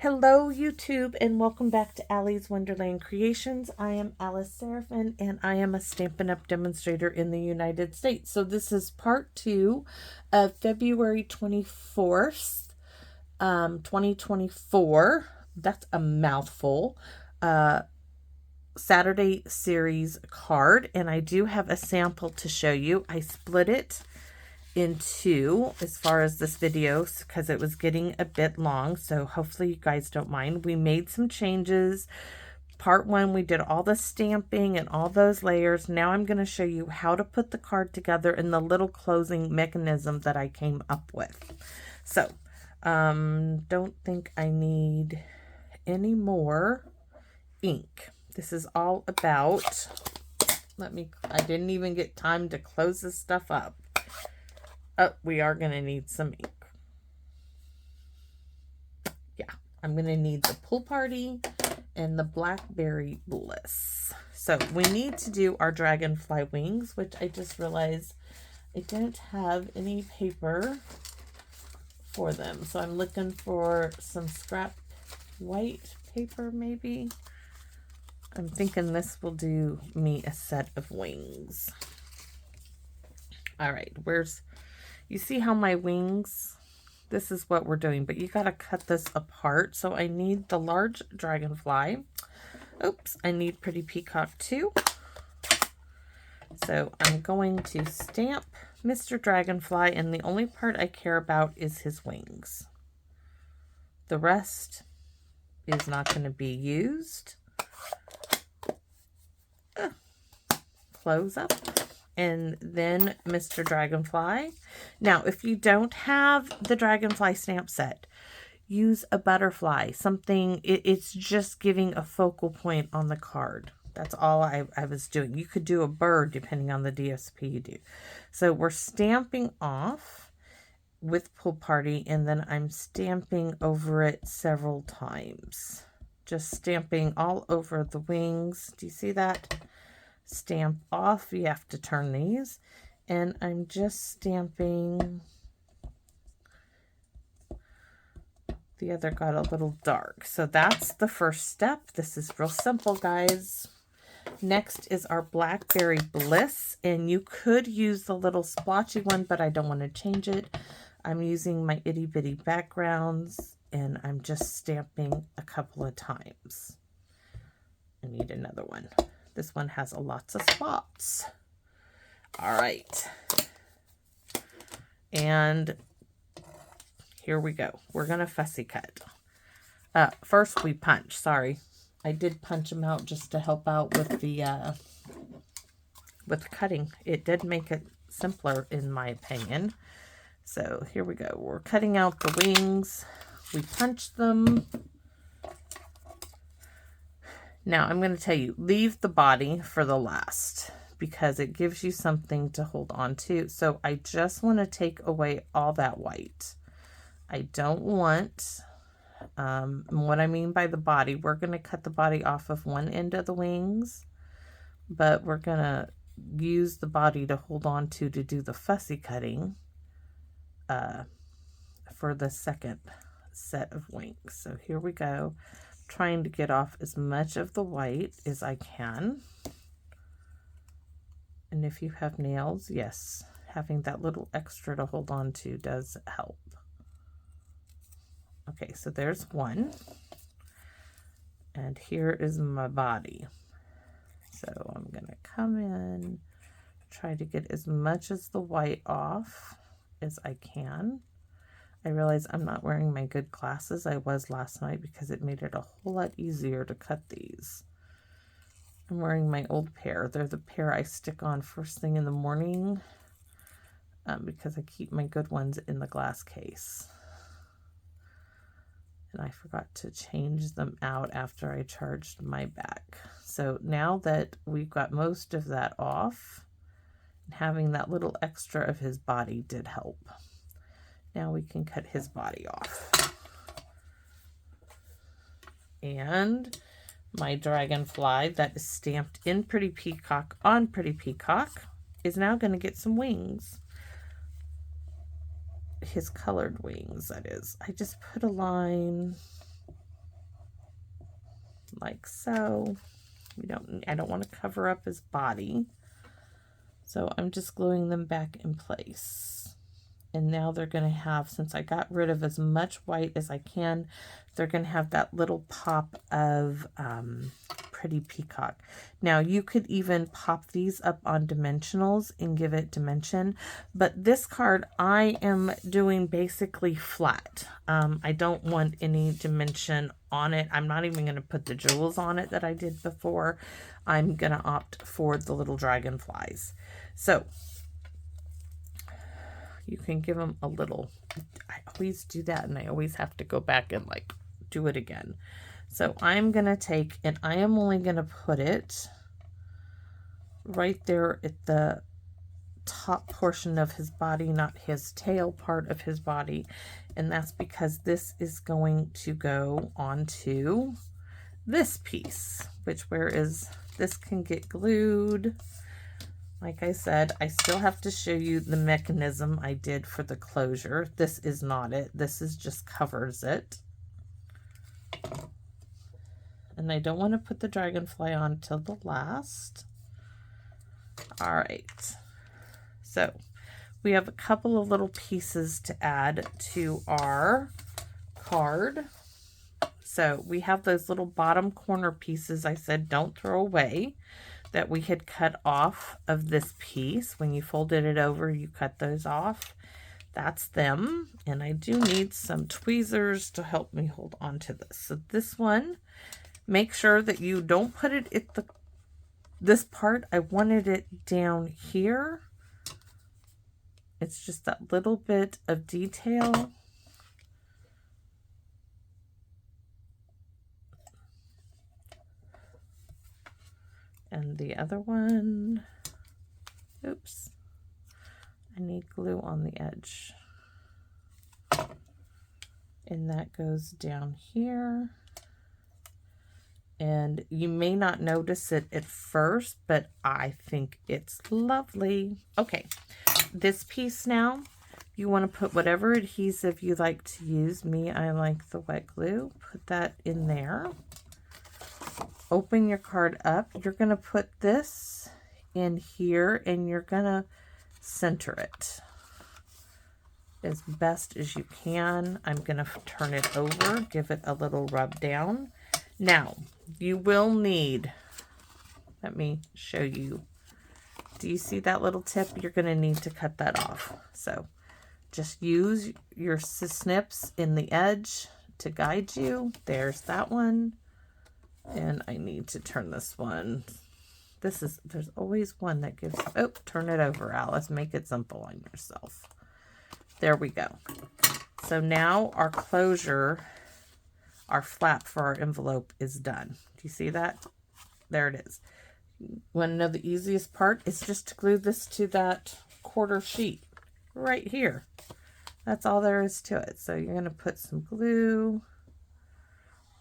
Hello YouTube and welcome back to Allie's Wonderland Creations. I am Alice Seraphin and I am a Stampin' Up! Demonstrator in the United States. So this is part 2 of February 24th, 2024. That's a mouthful. Saturday series card, and I do have a sample to show you. I split it in two as far as this video because it was getting a bit long, so hopefully you guys don't mind. We made some changes. Part 1, we did all the stamping and all those layers. Now I'm going to show you how to put the card together and the little closing mechanism that I came up with. So don't think I need any more ink. This is all about, I didn't even get time to close this stuff up. Oh, we are going to need some ink. Yeah, I'm going to need the Pool Party and the Blackberry Bliss. So we need to do our dragonfly wings, which I just realized I don't have any paper for them. So I'm looking for some scrap white paper maybe. I'm thinking this will do me a set of wings. All right, you see how my wings, this is what we're doing, but you got to cut this apart. So I need the large dragonfly. Oops, I need Pretty Peacock too. So I'm going to stamp Mr. Dragonfly, and the only part I care about is his wings. The rest is not going to be used. Close up. And then Mr. Dragonfly. Now, if you don't have the Dragonfly stamp set, use a butterfly. Something, it's just giving a focal point on the card. That's all I was doing. You could do a bird depending on the DSP you do. So we're stamping off with Pool Party, and then I'm stamping over it several times. Just stamping all over the wings. Do you see that? Stamp off. You have to turn these, and I'm just stamping. The other got a little dark, so that's the first step. This is real simple, guys. Next is our Blackberry Bliss, and you could use the little splotchy one, but I don't want to change it. I'm using my itty bitty backgrounds, and I'm just stamping a couple of times. I need another one. This one has lots of spots. All right. And here we go. We're going to fussy cut. First we punch. Sorry. I did punch them out just to help out with the with cutting. It did make it simpler in my opinion. So here we go. We're cutting out the wings. We punch them. Now, I'm going to tell you, leave the body for the last because it gives you something to hold on to. So I just want to take away all that white. I don't want, what I mean by the body, we're going to cut the body off of one end of the wings, but we're going to use the body to hold on to do the fussy cutting for the second set of wings. So here we go. Trying to get off as much of the white as I can. And if you have nails, yes, having that little extra to hold on to does help. Okay, so there's one. And here is my body. So I'm going to come in, try to get as much as the white off as I can. I realize I'm not wearing my good glasses. I was last night because it made it a whole lot easier to cut these. I'm wearing my old pair. They're the pair I stick on first thing in the morning because I keep my good ones in the glass case. And I forgot to change them out after I charged my back. So now that we've got most of that off, having that little extra of his body did help. Now we can cut his body off. And my dragonfly that is stamped in Pretty Peacock on Pretty Peacock is now going to get some wings. His colored wings, that is. I just put a line like so. I don't want to cover up his body. So I'm just gluing them back in place. And now they're going to have, since I got rid of as much white as I can, they're going to have that little pop of pretty peacock. Now you could even pop these up on dimensionals and give it dimension, but this card I am doing basically flat. I don't want any dimension on it. I'm not even going to put the jewels on it that I did before. I'm going to opt for the little dragonflies. So you can give them a little, I always do that and I always have to go back and like do it again. So I'm going to take, and I am only going to put it right there at the top portion of his body, not his tail part of his body. And that's because this is going to go onto this piece, which this can get glued. Like I said, I still have to show you the mechanism I did for the closure. This is not it. This is just covers it. And I don't want to put the dragonfly on till the last. All right. So we have a couple of little pieces to add to our card. So we have those little bottom corner pieces I said don't throw away, that we had cut off of this piece. When you folded it over, you cut those off. That's them. And I do need some tweezers to help me hold on to this. So this one, make sure that you don't put it at this part. I wanted it down here. It's just that little bit of detail. And the other one, oops, I need glue on the edge. And that goes down here. And you may not notice it at first, but I think it's lovely. Okay, this piece now, you want to put whatever adhesive you like to use. Me, I like the wet glue. Put that in there. Open your card up. You're going to put this in here and you're going to center it as best as you can. I'm going to turn it over, give it a little rub down. Now, you will need, let me show you. Do you see that little tip? You're going to need to cut that off. So just use your snips in the edge to guide you. There's that one. And I need to turn this one. There's always one that gives, oh, turn it over, Alice. Make it simple on yourself. There we go. So now our closure, our flap for our envelope is done. Do you see that? There it is. Want to know the easiest part? It's just to glue this to that quarter sheet right here. That's all there is to it. So you're going to put some glue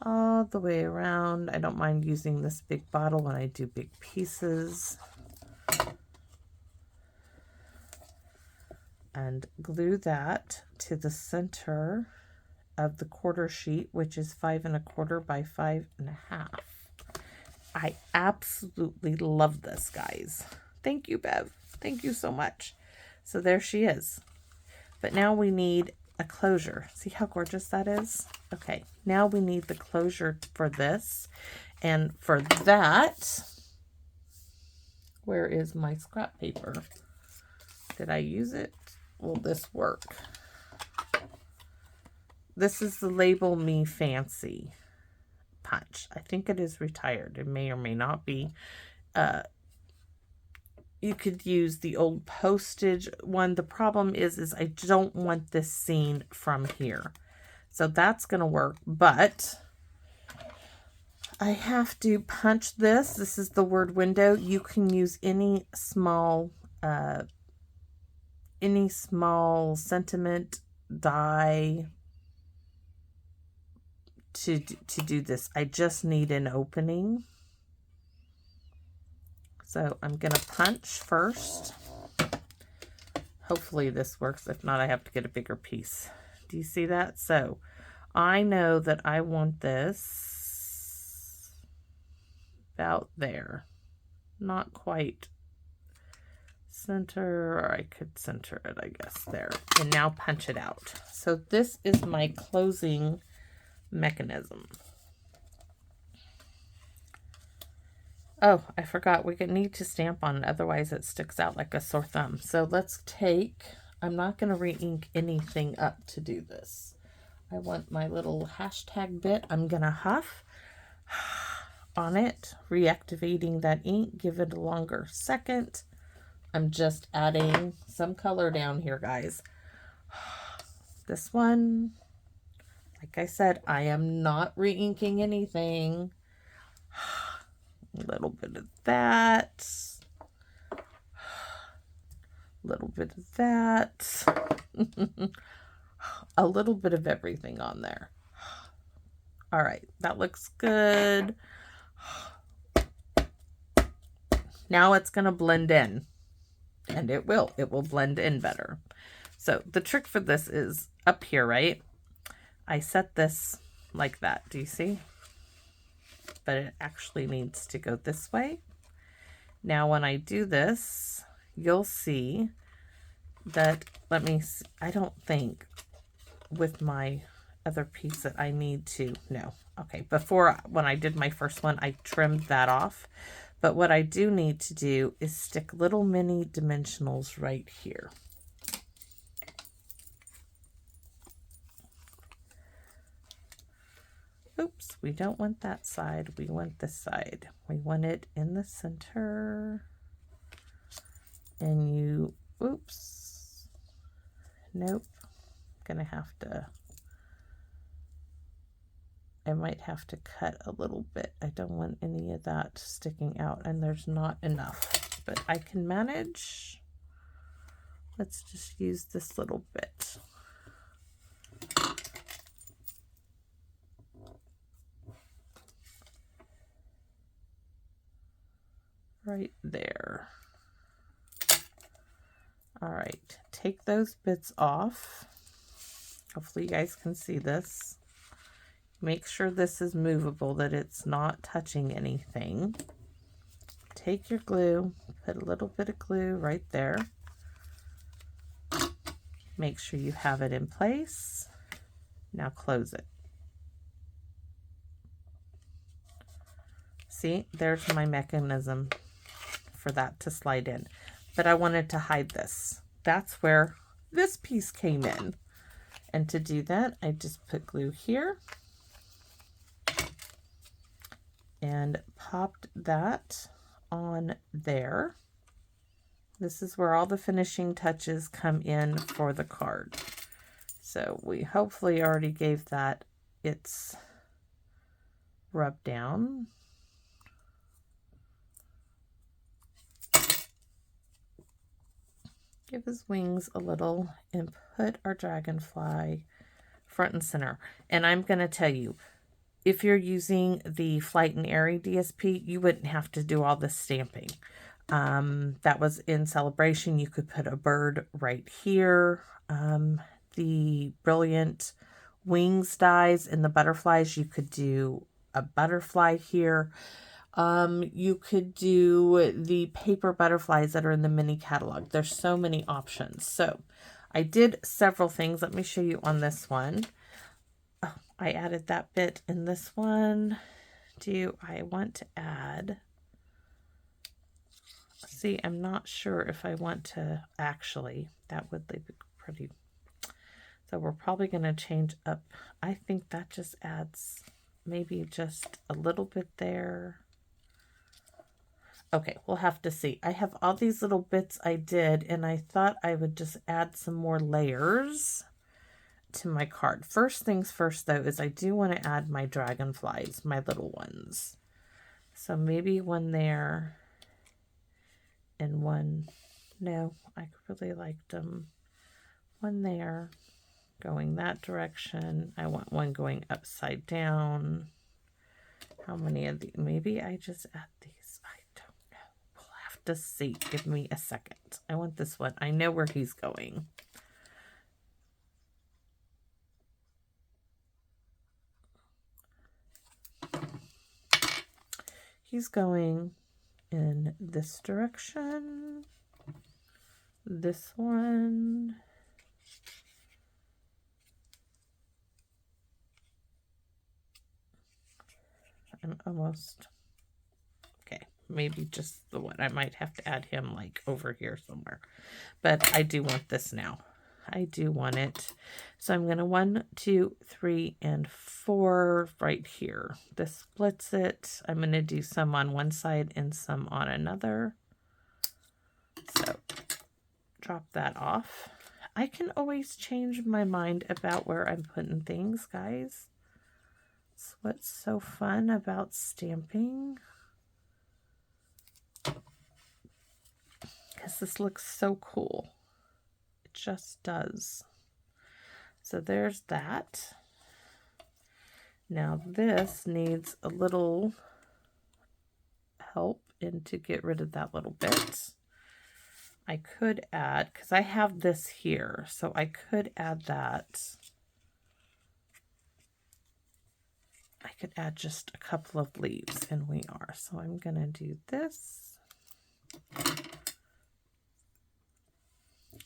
all the way around. I don't mind using this big bottle when I do big pieces. And glue that to the center of the quarter sheet, which is 5 1/4 by 5 1/2. I absolutely love this, guys. Thank you, Bev. Thank you so much. So there she is. But now we need a closure. See how gorgeous that is? Okay, now we need the closure for this. And for that, where is my scrap paper? Did I use it? Will this work? This is the Label Me Fancy punch. I think it is retired. It may or may not be. You could use the old postage one. The problem is I don't want this seen from here. So that's going to work, but I have to punch this. This is the word window. You can use any small sentiment die to do this. I just need an opening. So I'm going to punch first. Hopefully this works. If not, I have to get a bigger piece. Do you see that? So I know that I want this about there. Not quite center, or I could center it, I guess, there. And now punch it out. So this is my closing mechanism. Oh, I forgot, we need to stamp on it, otherwise it sticks out like a sore thumb. So let's take, I'm not going to re-ink anything up to do this. I want my little hashtag bit. I'm going to huff on it, reactivating that ink, give it a longer second. I'm just adding some color down here, guys. This one, like I said, I am not re-inking anything. A little bit of that. A little bit of that. A little bit of everything on there. All right, that looks good. Now it's going to blend in. And it will blend in better. So the trick for this is up here, right? I set this like that. Do you see? But it actually needs to go this way. Now when I do this, you'll see that, let me see, I don't think with my other piece that I need to, no. Okay, before, when I did my first one, I trimmed that off. But what I do need to do is stick little mini dimensionals right here. Oops, we don't want that side. We want this side. We want it in the center. And you, oops. Nope. I'm gonna have to, I might have to cut a little bit. I don't want any of that sticking out, and there's not enough, but I can manage. Let's just use this little bit. Right there. All right, take those bits off. Hopefully you guys can see this. Make sure this is movable, that it's not touching anything. Take your glue, put a little bit of glue right there. Make sure you have it in place. Now close it. See, there's my mechanism for that to slide in. But I wanted to hide this. That's where this piece came in. And to do that, I just put glue here and popped that on there. This is where all the finishing touches come in for the card. So we hopefully already gave that its rub down. Give his wings a little and put our dragonfly front and center. And I'm going to tell you, if you're using the Flight and Airy DSP, you wouldn't have to do all this stamping. That was in Celebration. You could put a bird right here. The Brilliant Wings dies and the butterflies, you could do a butterfly here. You could do the paper butterflies that are in the mini catalog. There's so many options. So I did several things. Let me show you on this one. Oh, I added that bit in this one. Do I want to add? See, I'm not sure if I want to actually, that would leave it pretty. So we're probably going to change up. I think that just adds maybe just a little bit there. Okay, we'll have to see. I have all these little bits I did, and I thought I would just add some more layers to my card. First things first, though, is I do want to add my dragonflies, my little ones. So maybe one there and one. No, I really liked them. One there going that direction. I want one going upside down. How many of these? Maybe I just add these. I don't know. We'll have to see. Give me a second. I want this one. I know where he's going. he's going in this direction. This one. I'm almost, okay, maybe just the one. I might have to add him like over here somewhere. But I do want this now. I do want it. So I'm going to 1, 2, 3, and 4 right here. This splits it. I'm going to do some on one side and some on another. So drop that off. I can always change my mind about where I'm putting things, guys. That's what's so fun about stamping. Because this looks so cool. It just does. So there's that. Now this needs a little help in to get rid of that little bit. I could add, because I have this here, so I could add that. I could add just a couple of leaves, and we are. So I'm going to do this.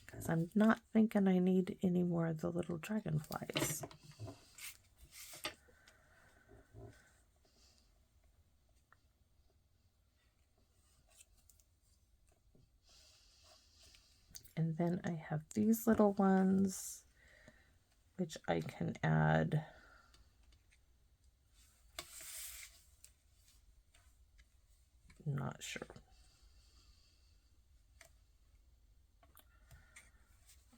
Because I'm not thinking I need any more of the little dragonflies. And then I have these little ones, which I can add. I'm not sure.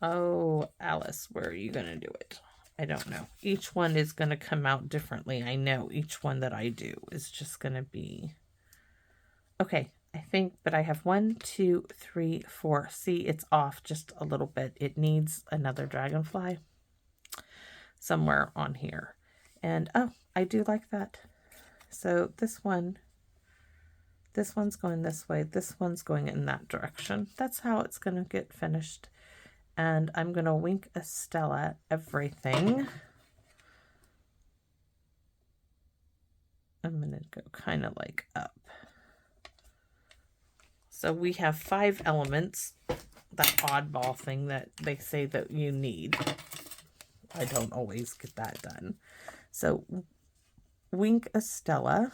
Oh, Alice, where are you going to do it? I don't know. Each one is going to come out differently. I know each one that I do is just going to be... Okay, I think, but I have 1, 2, 3, 4. See, it's off just a little bit. It needs another dragonfly somewhere on here. And, oh, I do like that. So this one's going this way. This one's going in that direction. That's how it's going to get finished. And I'm going to wink a Stella everything. I'm going to go kind of like up. So we have 5 elements, that oddball thing that they say that you need. I don't always get that done. So wink a Stella,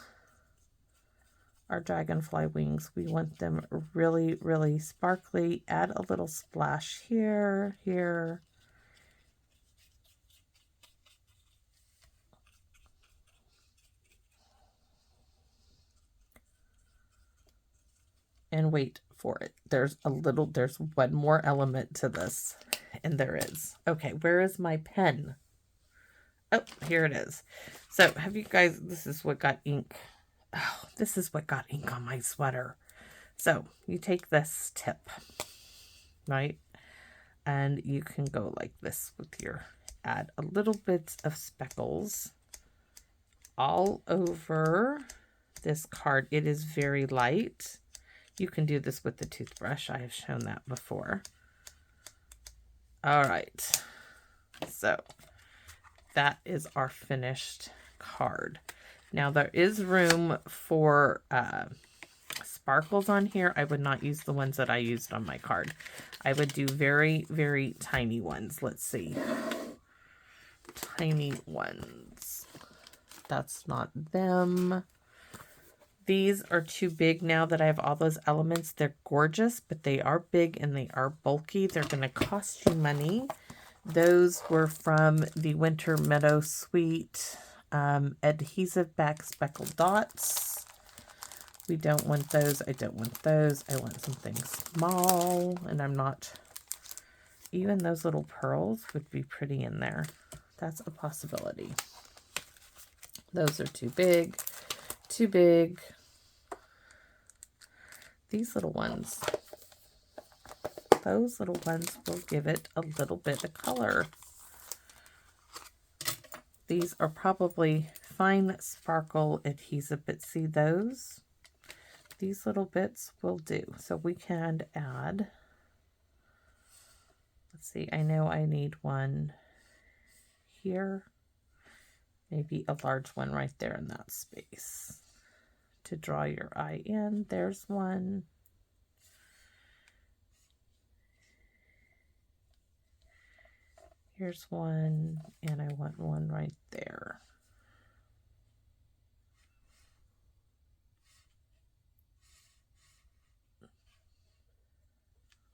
our dragonfly wings, we want them really, really sparkly. Add a little splash here, here. And wait for it. There's one more element to this. And there is. Okay, where is my pen? Oh, here it is. So have you guys, this is what got ink. Oh, this is what got ink on my sweater. So you take this tip, right? And you can go like this with your, add a little bit of speckles all over this card. It is very light. You can do this with the toothbrush. I have shown that before. All right. So that is our finished card. Now there is room for sparkles on here. I would not use the ones that I used on my card. I would do very, very tiny ones. Let's see. Tiny ones. That's not them. These are too big now that I have all those elements. They're gorgeous, but they are big and they are bulky. They're going to cost you money. Those were from the Winter Meadow Suite adhesive back speckled dots. We don't want those. I don't want those. I want something small, and I'm not... Even those little pearls would be pretty in there. That's a possibility. Those are too big. Too big. These little ones, those little ones will give it a little bit of color. These are probably fine sparkle adhesive, but see those? These little bits will do. So we can add, let's see, I know I need one here, maybe a large one right there in that space. to draw your eye in. There's one. Here's one, and I want one right there.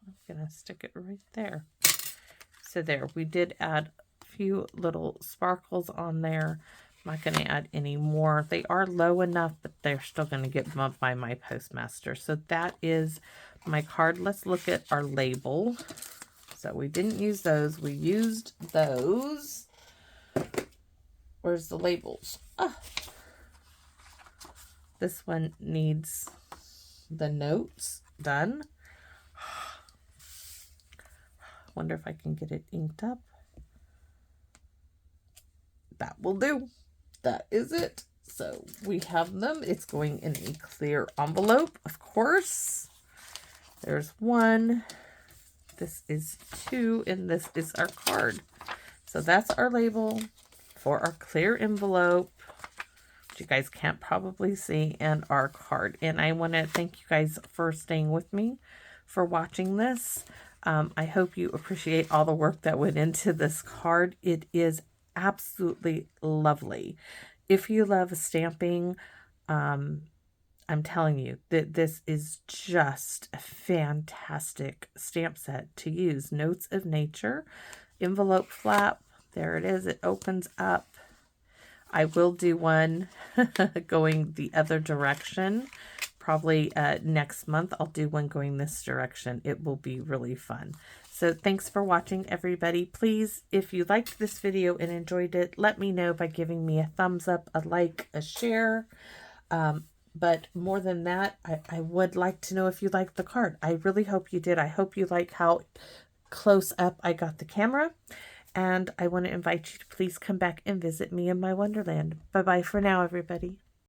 I'm gonna stick it right there. So there, we did add a few little sparkles on there. I'm not going to add any more. They are low enough, but they're still going to get bumped by my Postmaster. So that is my card. Let's look at our label. So we didn't use those. We used those. Where's the labels? Ah. This one needs the notes done. Wonder if I can get it inked up. That will do. That is it. So we have them. It's going in a clear envelope, of course. There's one. This is two, and this is our card. So that's our label for our clear envelope, which you guys can't probably see, and our card. And I want to thank you guys for staying with me, for watching this. I hope you appreciate all the work that went into this card. It is absolutely lovely. If you love stamping, I'm telling you that this is just a fantastic stamp set to use. Notes of Nature, envelope flap. There it is. It opens up. I will do one going the other direction. Probably next month, I'll do one going this direction. It will be really fun. So thanks for watching, everybody. Please, if you liked this video and enjoyed it, let me know by giving me a thumbs up, a like, a share. But more than that, I would like to know if you liked the card. I really hope you did. I hope you like how close up I got the camera. And I want to invite you to please come back and visit me in my Wonderland. Bye-bye for now, everybody.